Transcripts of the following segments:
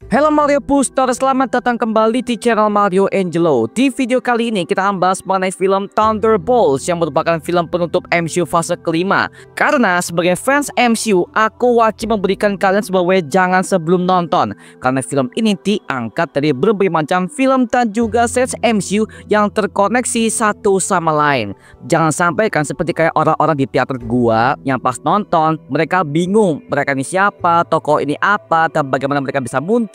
Halo Mario Booster, selamat datang kembali di channel Mario Angelo. Di video kali ini kita akan bahas mengenai film Thunderbolts yang merupakan film penutup MCU fase kelima. Karena sebagai fans MCU, aku wajib memberikan kalian sebuah wejangan sebelum nonton. Karena film ini diangkat dari berbagai macam film dan juga sets MCU yang terkoneksi satu sama lain. Jangan sampai kan seperti kayak orang-orang di teater gua yang pas nonton mereka bingung mereka ini siapa, tokoh ini apa, dan bagaimana mereka bisa muncul.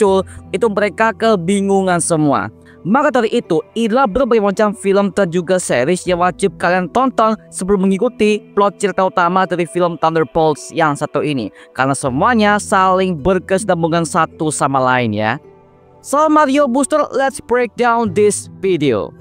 Itu mereka kebingungan semua. Maka dari itu, inilah berbagai macam film dan juga series yang wajib kalian tonton sebelum mengikuti plot cerita utama dari film Thunderbolts yang satu ini. Karena semuanya saling berkesinambungan satu sama lain ya. So Mario Booster, let's break down this video.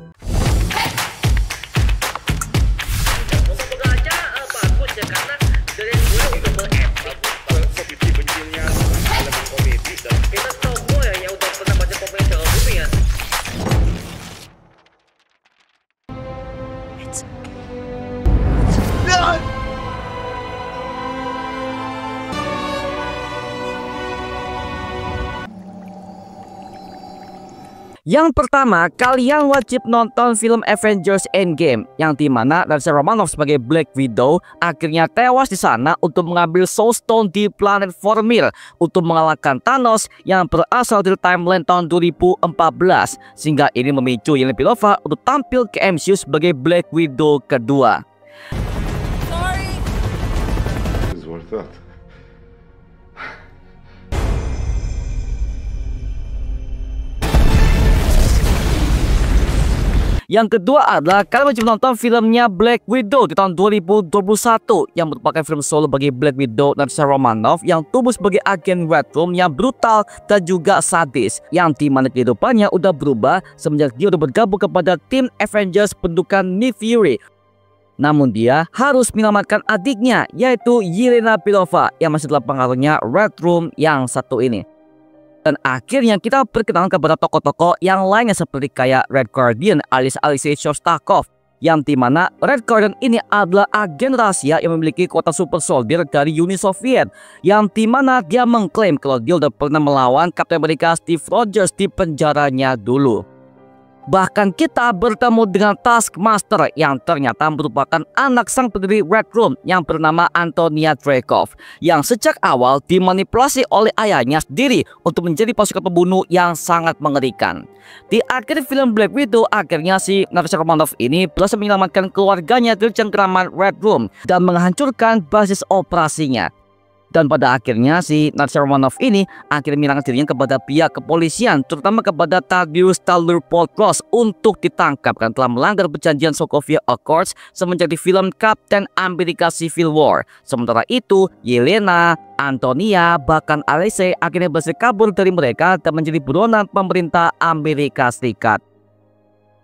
Yang pertama, kalian wajib nonton film Avengers Endgame, yang dimana Natasha Romanoff sebagai Black Widow akhirnya tewas di sana untuk mengambil Soul Stone di planet Vormir untuk mengalahkan Thanos yang berasal dari timeline tahun 2014, sehingga ini memicu Yelena Belova untuk tampil ke MCU sebagai Black Widow kedua. Sorry. This is what I thought. Yang kedua adalah kalian wajib nonton filmnya Black Widow di tahun 2021 yang merupakan film solo bagi Black Widow Natasha Romanoff yang tumbuh sebagai agen Red Room yang brutal dan juga sadis, yang dimana kehidupannya udah berubah semenjak dia udah bergabung kepada tim Avengers bentukan Nick Fury. Namun dia harus menyelamatkan adiknya, yaitu Yelena Belova yang masih dalam pengaruhnya Red Room yang satu ini. Dan akhirnya kita perkenalan kepada tokoh-tokoh yang lainnya seperti kayak Red Guardian alias Alexei Shostakov, yang dimana Red Guardian ini adalah agen rahasia yang memiliki kekuatan super soldier dari Uni Soviet, yang dimana dia mengklaim kalau dia udah pernah melawan Captain America Steve Rogers di penjaranya dulu. Bahkan kita bertemu dengan Taskmaster yang ternyata merupakan anak sang pendiri Red Room yang bernama Antonia Dreykov, yang sejak awal dimanipulasi oleh ayahnya sendiri untuk menjadi pasukan pembunuh yang sangat mengerikan. Di akhir film Black Widow, akhirnya si Natasha Romanoff ini berhasil menyelamatkan keluarganya dari cengkeraman Red Room dan menghancurkan basis operasinya. Dan pada akhirnya si Natasha Romanoff ini akhirnya menyerahkan dirinya kepada pihak kepolisian, terutama kepada Tadeusz Stellar-Portros untuk ditangkap karena telah melanggar perjanjian Sokovia Accords semenjak di film Captain America Civil War. Sementara itu, Yelena, Antonia, bahkan Alexei akhirnya berhasil kabur dari mereka dan menjadi buronan pemerintah Amerika Serikat.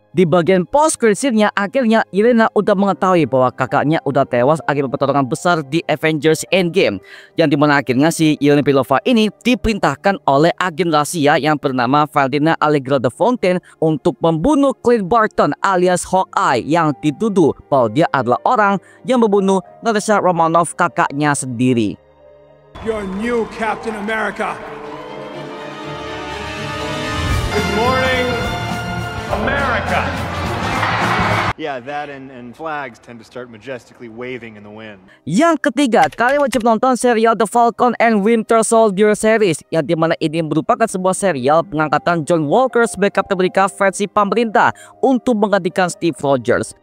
Di bagian post credit-nya, akhirnya Yelena udah mengetahui bahwa kakaknya udah tewas akibat pertarungan besar di Avengers Endgame, yang dimana akhirnya si Yelena Belova ini diperintahkan oleh agen rahasia yang bernama Valentina Allegra de Fontaine untuk membunuh Clint Barton alias Hawkeye, yang dituduh bahwa dia adalah orang yang membunuh Natasha Romanoff, kakaknya sendiri. Your new Captain America. Good morning, America. Yeah, that and flags tend to start majestically waving in the wind. Yang ketiga, kalian wajib nonton serial The Falcon and Winter Soldier series, yang dimana ini merupakan sebuah serial pengangkatan John Walker sebagai Captain America versi pemerintah untuk menggantikan Steve Rogers.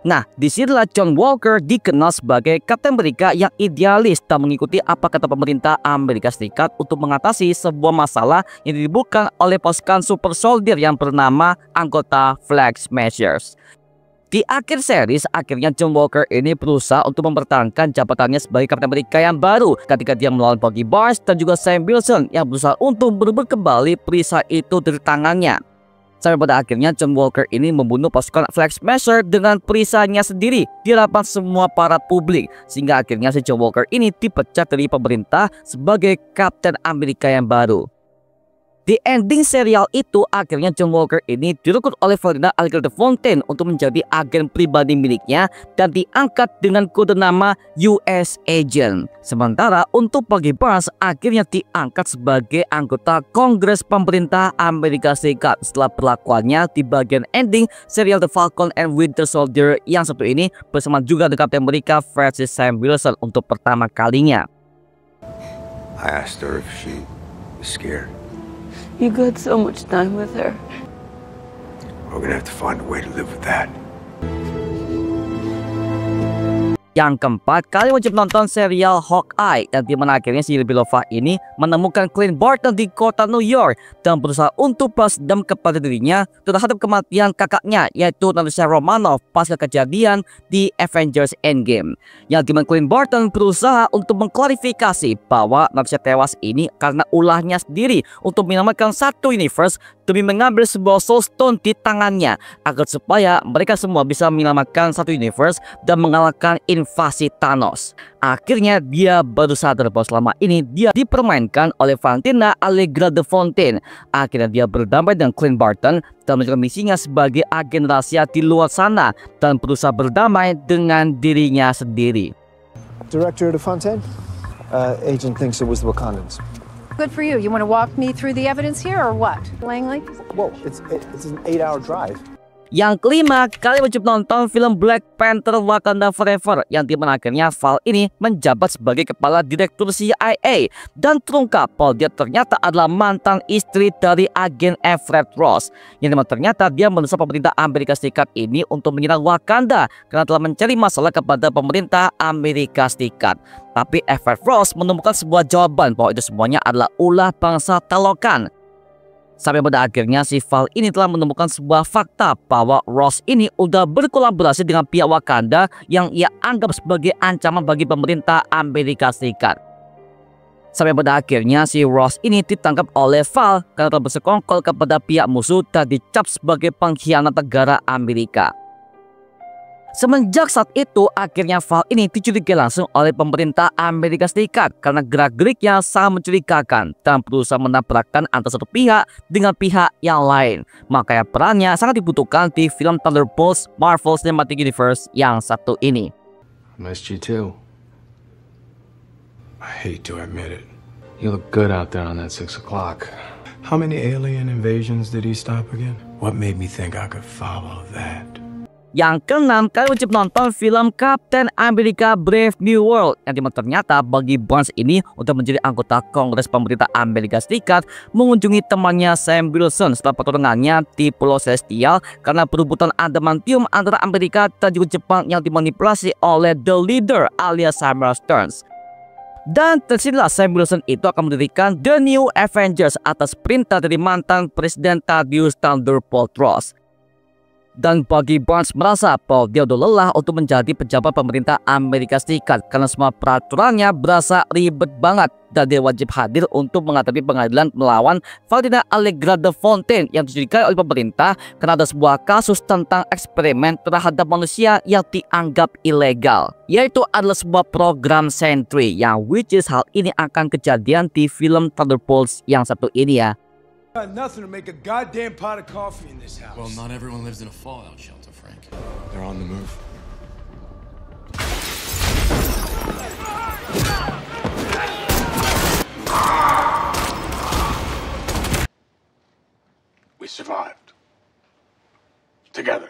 Nah, disinilah John Walker dikenal sebagai Captain America yang idealis dan mengikuti apa kata pemerintah Amerika Serikat untuk mengatasi sebuah masalah yang ditimbulkan oleh pasukan super soldier yang bernama anggota Flag Smashers. Di akhir series, akhirnya John Walker ini berusaha untuk mempertahankan jabatannya sebagai Captain America yang baru ketika dia melawan Bucky Barnes dan juga Sam Wilson yang berusaha untuk merebut kembali perisai itu dari tangannya. Sampai pada akhirnya John Walker ini membunuh pasukan Flag Smasher dengan perisainya sendiri di hadapan semua para publik, sehingga akhirnya si John Walker ini dipecat dari pemerintah sebagai Captain America yang baru. Di ending serial itu, akhirnya John Walker ini direkrut oleh Ferdinand Alexander Fontaine untuk menjadi agen pribadi miliknya dan diangkat dengan kode nama US Agent. Sementara untuk Bucky Barnes akhirnya diangkat sebagai anggota Kongres pemerintah Amerika Serikat setelah perlakuannya di bagian ending serial The Falcon and Winter Soldier yang satu ini bersama juga dengan Captain America versi Sam Wilson untuk pertama kalinya. I asked her if she was scared. You got so much time with her. We're gonna have to find a way to live with that. Yang keempat, kalian wajib nonton serial Hawkeye, dan di mana akhirnya si Belova ini menemukan Clint Barton di kota New York dan berusaha untuk balas dendam kepada dirinya terhadap kematian kakaknya, yaitu Natasha Romanoff pasca kejadian di Avengers Endgame. Yang dimana Clint Barton berusaha untuk mengklarifikasi bahwa Natasha tewas ini karena ulahnya sendiri untuk menyelamatkan satu universe demi mengambil sebuah Soul Stone di tangannya agar supaya mereka semua bisa menyelamatkan satu universe dan mengalahkan invasi Thanos. Akhirnya dia baru sadar bahwa selama ini dia dipermainkan oleh Valentina Allegra de Fontaine. Akhirnya dia berdamai dengan Clint Barton dan menjalankan misinya sebagai agen rahasia di luar sana dan berusaha berdamai dengan dirinya sendiri. Director de Fontaine, agent thinks it was the Wakandans. Good for you. You want to walk me through the evidence here or what? Langley? Whoa, it's an 8-hour drive. Yang kelima, kalian wajib nonton film Black Panther Wakanda Forever, yang dimana akhirnya Val ini menjabat sebagai kepala direktur CIA dan terungkap bahwa dia ternyata adalah mantan istri dari agen Everett Ross, yang dimana ternyata dia mendesak pemerintah Amerika Serikat ini untuk menyerang Wakanda karena telah mencari masalah kepada pemerintah Amerika Serikat. Tapi Everett Ross menemukan sebuah jawaban bahwa itu semuanya adalah ulah bangsa Talokan. Sampai pada akhirnya si Val ini telah menemukan sebuah fakta bahwa Ross ini udah berkolaborasi dengan pihak Wakanda yang ia anggap sebagai ancaman bagi pemerintah Amerika Serikat. Sampai pada akhirnya si Ross ini ditangkap oleh Val karena telah bersekongkol kepada pihak musuh dan dicap sebagai pengkhianat negara Amerika. Semenjak saat itu, akhirnya Val ini dicurigai langsung oleh pemerintah Amerika Serikat karena gerak-geriknya sangat mencurigakan dan berusaha menabrakkan antara satu pihak dengan pihak yang lain. Makanya perannya sangat dibutuhkan di film Thunderbolts Marvel Cinematic Universe yang satu ini. I missed you too. I hate to admit it. You look good out there on that 6 o'clock. How many alien invasions did he stop again? What made me think I could follow that? Yang keenam, kalian wajib nonton film Captain America Brave New World, yang dimana ternyata Bucky Barnes ini untuk menjadi anggota Kongres pemerintah Amerika Serikat mengunjungi temannya Sam Wilson setelah pertarungannya di Pulau Celestial karena perebutan adamantium antara Amerika dan juga Jepang yang dimanipulasi oleh The Leader alias Samuel Stearns. Dan tersinilah Sam Wilson itu akan mendirikan The New Avengers atas perintah dari mantan Presiden Thaddeus Thunderbolt Ross. Dan Bucky Barnes merasa bahwa dia udah lelah untuk menjadi pejabat pemerintah Amerika Serikat karena semua peraturannya berasa ribet banget dan dia wajib hadir untuk menghadapi pengadilan melawan Valentina Allegra de Fontaine yang dicurigai oleh pemerintah karena ada sebuah kasus tentang eksperimen terhadap manusia yang dianggap ilegal, yaitu adalah sebuah program Sentry yang which is hal ini akan kejadian di film Thunderbolts yang satu ini ya. Got nothing to make a goddamn pot of coffee in this house. Well, not everyone lives in a fallout shelter, Frank. They're on the move. We survived. Together.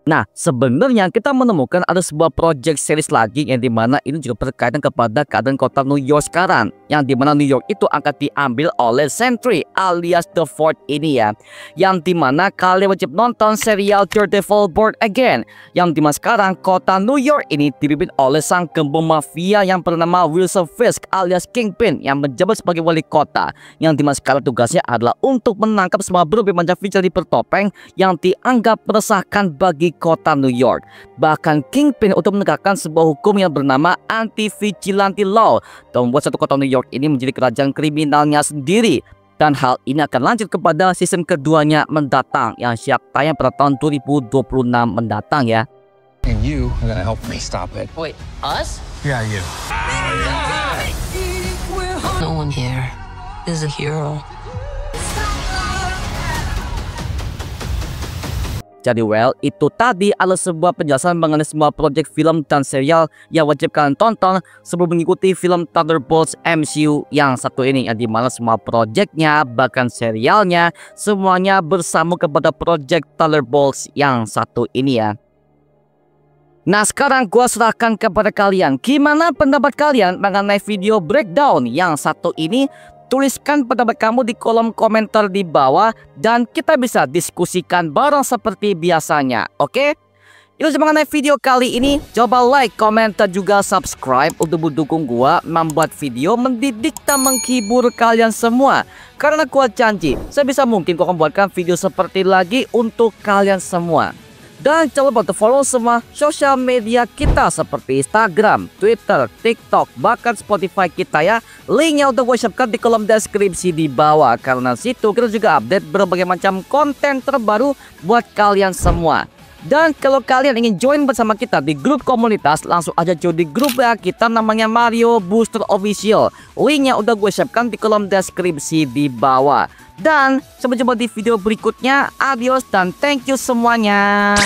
Nah, sebenarnya kita menemukan ada sebuah project series lagi yang dimana ini juga berkaitan kepada keadaan kota New York sekarang, yang dimana New York itu akan diambil oleh Sentry alias The Fort ini ya, yang dimana kalian wajib nonton serial Daredevil Born Again, yang dimana sekarang kota New York ini dipimpin oleh sang gembong mafia yang bernama Wilson Fisk alias Kingpin yang menjabat sebagai wali kota, yang dimana sekarang tugasnya adalah untuk menangkap semua berbagai vigilante bertopeng yang dianggap meresahkan bagi kota New York. Bahkan Kingpin untuk menegakkan sebuah hukum yang bernama anti-vigilante law dan membuat satu kota New York ini menjadi kerajaan kriminalnya sendiri. Dan hal ini akan lanjut kepada season keduanya mendatang yang siap tayang pada tahun 2026 mendatang ya. And you are gonna help me stop it. Wait, us? Yeah, you. No one here is a hero. Jadi itu tadi adalah sebuah penjelasan mengenai semua proyek film dan serial yang wajib kalian tonton sebelum mengikuti film Thunderbolts MCU yang satu ini, yang dimana semua proyeknya bahkan serialnya semuanya bersama kepada proyek Thunderbolts yang satu ini ya. Nah sekarang gua serahkan kepada kalian, gimana pendapat kalian mengenai video breakdown yang satu ini? Tuliskan pendapat kamu di kolom komentar di bawah dan kita bisa diskusikan bareng seperti biasanya, oke? Itu cuma mengenai video kali ini. Coba like, komen, dan juga subscribe untuk mendukung gua membuat video mendidik dan menghibur kalian semua. Karena gua janji sebisa mungkin gua akan membuatkan video seperti lagi untuk kalian semua. Dan jangan lupa untuk follow semua sosial media kita seperti Instagram, Twitter, TikTok, bahkan Spotify kita ya. Linknya untuk gue siapkan di kolom deskripsi di bawah. Karena situ kita juga update berbagai macam konten terbaru buat kalian semua. Dan kalau kalian ingin join bersama kita di grup komunitas, langsung aja join di grup ya kita namanya Mario Booster Official. Linknya udah gue siapkan di kolom deskripsi di bawah. Dan sampai jumpa di video berikutnya. Adios dan thank you semuanya.